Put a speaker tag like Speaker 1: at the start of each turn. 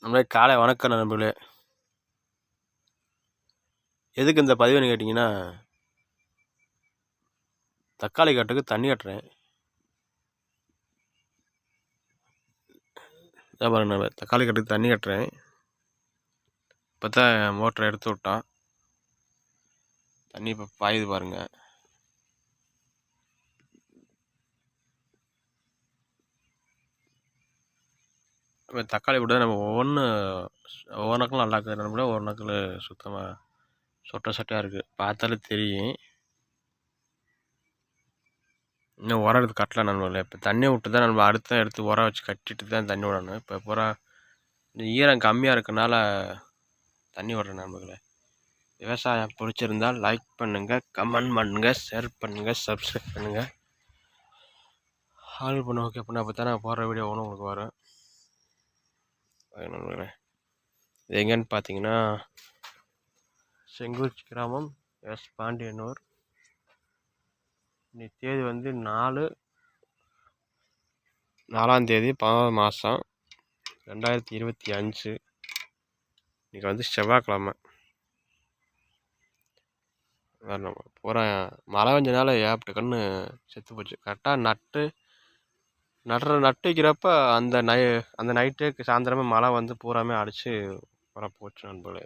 Speaker 1: நம்மளே காலை வணக்கம் நண்பர்களே. எதுக்கு இந்த பதிவுன்னு கேட்டிங்கன்னா, தக்காளி காட்டுக்கு தண்ணி கட்டுறேன். பாருங்க, நம்ம தக்காளி காட்டுக்கு தண்ணி கட்டுறேன். இப்போ தான் மோட்டரை எடுத்து விட்டான். தண்ணி இப்போ பாயுது பாருங்க. நம்ம தக்காளி விட நம்ம ஒவ்வொரு நக்கலும் நல்லா இருக்குது நண்பர்களே. ஒரு நக்கல் சுத்தமாக சொட்டையாக இருக்குது, பார்த்தாலே தெரியும். இன்னும் உரம் எடுத்து கட்டல நண்பர்களே. இப்போ தண்ணி விட்டு தான் நம்ம அடுத்த எடுத்து உரம் வச்சு கட்டிட்டு தான் தண்ணி விடணும். இப்போ பூரா இந்த ஈரம் கம்மியாக இருக்கனால தண்ணி விடுறேன் நண்பர்களே. விவசாயம் பிடிச்சிருந்தால் லைக் பண்ணுங்கள், கமெண்ட் பண்ணுங்கள், ஷேர் பண்ணுங்கள், சப்ஸ்கிரைப் பண்ணுங்கள், ஆல் பண்ண ஓகே பண்ண. அப்போ தான் நான் போடுற வீடியோ ஒன்று உங்களுக்கு வரும். நண்பர்களே, இது எங்கேன்னு பார்த்தீங்கன்னா, செங்குறிச்சி கிராமம், எஸ் பாண்டியனூர். இன்னைக்கு தேதி வந்து 4ஆம் தேதி 10ஆவது மாதம் 2025. இன்றைக்கி வந்து செவ்வாய்க்கிழமை. பூரா மழை பெஞ்சனால ஏப்பட்டுக்கன்னு செத்து போச்சு. கரெக்டாக நட்டு வைக்கிறப்ப அந்த நைட்டே சாயந்தரமே மழை வந்து பூராமே அடித்து பூரா போச்சு நண்பர்களே.